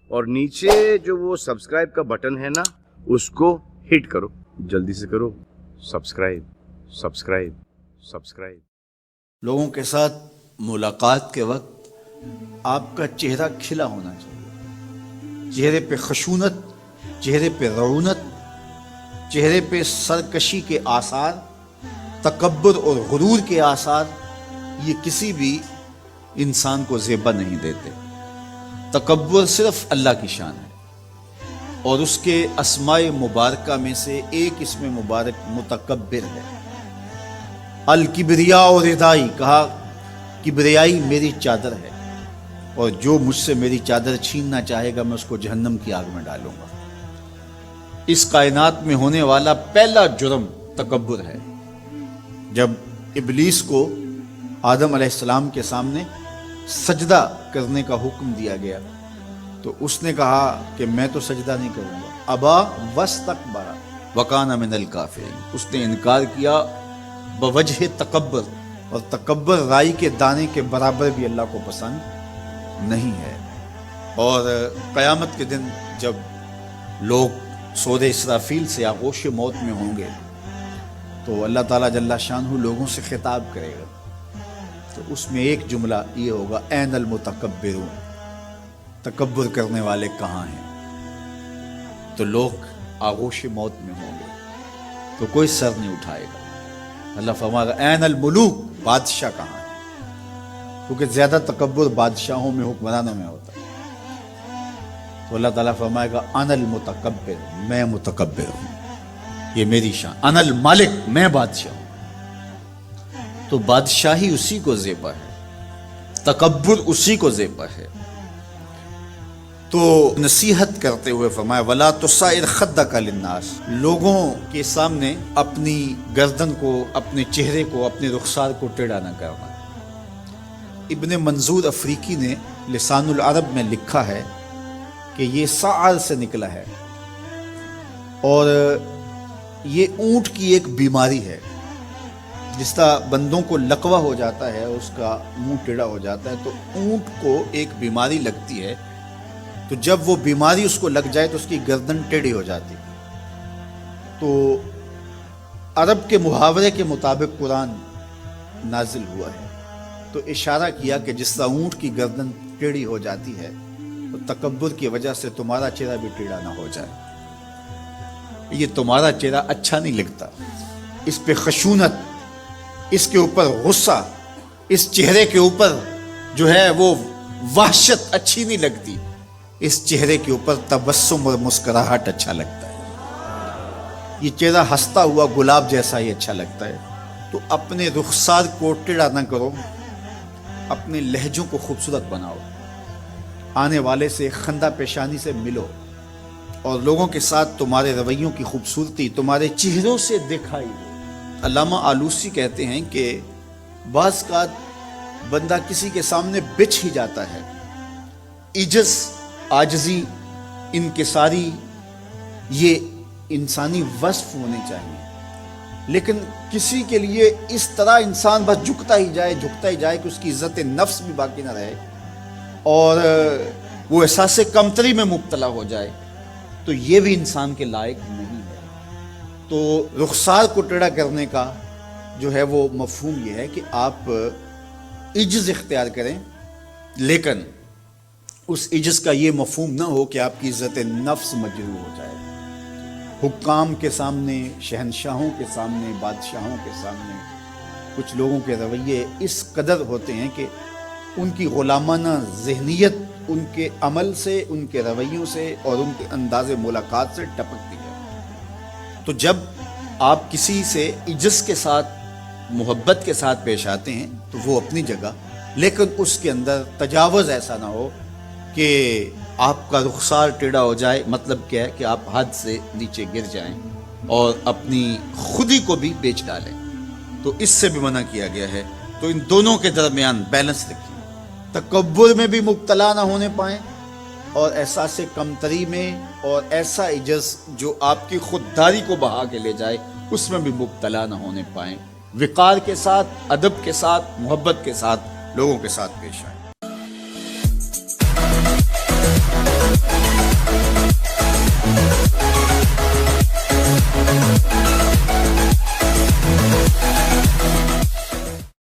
اور نیچے جو وہ سبسکرائب کا بٹن ہے نا اس کو ہٹ کرو، جلدی سے کرو سبسکرائب سبسکرائب سبسکرائب۔ لوگوں کے ساتھ ملاقات کے وقت آپ کا چہرہ کھلا ہونا چاہیے، چہرے پہ خشونت، چہرے پہ رعونت، چہرے پہ سرکشی کے آثار، تکبر اور غرور کے آثار یہ کسی بھی انسان کو زیبا نہیں دیتے۔ تکبر صرف اللہ کی شان ہے، اور اس کے اسماء مبارکہ میں سے ایک اسم مبارک متکبر ہے۔ الکبریاء اور ردائی، کہا کبریائی میری چادر ہے، اور جو مجھ سے میری چادر چھیننا چاہے گا میں اس کو جہنم کی آگ میں ڈالوں گا۔ اس کائنات میں ہونے والا پہلا جرم تکبر ہے۔ جب ابلیس کو آدم علیہ السلام کے سامنے سجدہ کرنے کا حکم دیا گیا تو اس نے کہا کہ میں تو سجدہ نہیں کروں گا، ابا واستکبر وکان من الکافرین، اس نے انکار کیا بوجہ تکبر، اور تکبر رائی کے دانے کے برابر بھی اللہ کو پسند نہیں ہے۔ اور قیامت کے دن جب لوگ سود اسرافیل سے آغوش موت میں ہوں گے تو اللہ تعالیٰ جل شانہ لوگوں سے خطاب کرے گا، تو اس میں ایک جملہ یہ ہوگا، این المتکبرون، تکبر کرنے والے کہاں ہیں؟ تو لوگ آغوش موت میں ہوں گے تو کوئی سر نہیں اٹھائے گا۔ اللہ فرمائے گا این الملوک، بادشاہ کہاں ہے؟ کیونکہ زیادہ تکبر بادشاہوں میں، حکمرانوں میں ہوتا ہے۔ تو اللہ تعالیٰ فرمائے گا انا المتکبر، میں متکبر ہوں، یہ میری شان، انا المالک، میں بادشاہ ہوں۔ تو بادشاہی اسی کو زیبا ہے، تکبر اسی کو زیبا ہے۔ تو نصیحت کرتے ہوئے فرمایا وَلَا تُصَعِّرْ خَدَّكَ لِلنَّاسِ، لوگوں کے سامنے اپنی گردن کو، اپنے چہرے کو، اپنے رخسار کو ٹیڑھا نہ کرنا۔ ابن منظور افریقی نے لسان العرب میں لکھا ہے کہ یہ سعر سے نکلا ہے، اور یہ اونٹ کی ایک بیماری ہے۔ جس طرح بندوں کو لقوہ ہو جاتا ہے، اس کا منہ ٹیڑھا ہو جاتا ہے، تو اونٹ کو ایک بیماری لگتی ہے، تو جب وہ بیماری اس کو لگ جائے تو اس کی گردن ٹیڑھی ہو جاتی۔ تو عرب کے محاورے کے مطابق قرآن نازل ہوا ہے، تو اشارہ کیا کہ جس طرح اونٹ کی گردن ٹیڑھی ہو جاتی ہے تو تکبر کی وجہ سے تمہارا چہرہ بھی ٹیڑھا نہ ہو جائے۔ یہ تمہارا چہرہ اچھا نہیں لگتا، اس پہ خشونت، اس کے اوپر غصہ، اس چہرے کے اوپر جو ہے وہ وحشت اچھی نہیں لگتی، اس چہرے کے اوپر تبسم اور مسکراہٹ اچھا لگتا ہے۔ یہ چہرہ ہنستا ہوا گلاب جیسا ہی اچھا لگتا ہے۔ تو اپنے رخسار کو ٹیڑھا نہ کرو، اپنے لہجوں کو خوبصورت بناؤ، آنے والے سے خندہ پیشانی سے ملو، اور لوگوں کے ساتھ تمہارے رویوں کی خوبصورتی تمہارے چہروں سے دکھائی دے۔ علامہ آلوسی کہتے ہیں کہ بعض کا بندہ کسی کے سامنے بچھ ہی جاتا ہے، عجز، عاجزی، انکساری، یہ انسانی وصف ہونے چاہیے، لیکن کسی کے لیے اس طرح انسان بس جھکتا ہی جائے کہ اس کی عزت نفس بھی باقی نہ رہے اور وہ احساس کمتری میں مبتلا ہو جائے، تو یہ بھی انسان کے لائق نہیں ہے۔ تو رخسار کو ٹیڑھا کرنے کا جو ہے وہ مفہوم یہ ہے کہ آپ عجز اختیار کریں، لیکن اس عجز کا یہ مفہوم نہ ہو کہ آپ کی عزت نفس مجروح ہو جائے۔ حکام کے سامنے، شہنشاہوں کے سامنے، بادشاہوں کے سامنے کچھ لوگوں کے رویے اس قدر ہوتے ہیں کہ ان کی غلامانہ ذہنیت ان کے عمل سے، ان کے رویوں سے اور ان کے انداز ملاقات سے ٹپکتی ہے۔ تو جب آپ کسی سے عجز کے ساتھ، محبت کے ساتھ پیش آتے ہیں تو وہ اپنی جگہ، لیکن اس کے اندر تجاوز ایسا نہ ہو کہ آپ کا رخسار ٹیڑھا ہو جائے۔ مطلب کیا ہے کہ آپ حد سے نیچے گر جائیں اور اپنی خودی کو بھی بیچ ڈالیں، تو اس سے بھی منع کیا گیا ہے۔ تو ان دونوں کے درمیان بیلنس رکھیں، تکبر میں بھی مبتلا نہ ہونے پائیں اور احساس کمتری میں اور ایسا عجز جو آپ کی خودداری کو بہا کے لے جائے اس میں بھی مبتلا نہ ہونے پائیں۔ وقار کے ساتھ، ادب کے ساتھ، محبت کے ساتھ لوگوں کے ساتھ پیش آئیں۔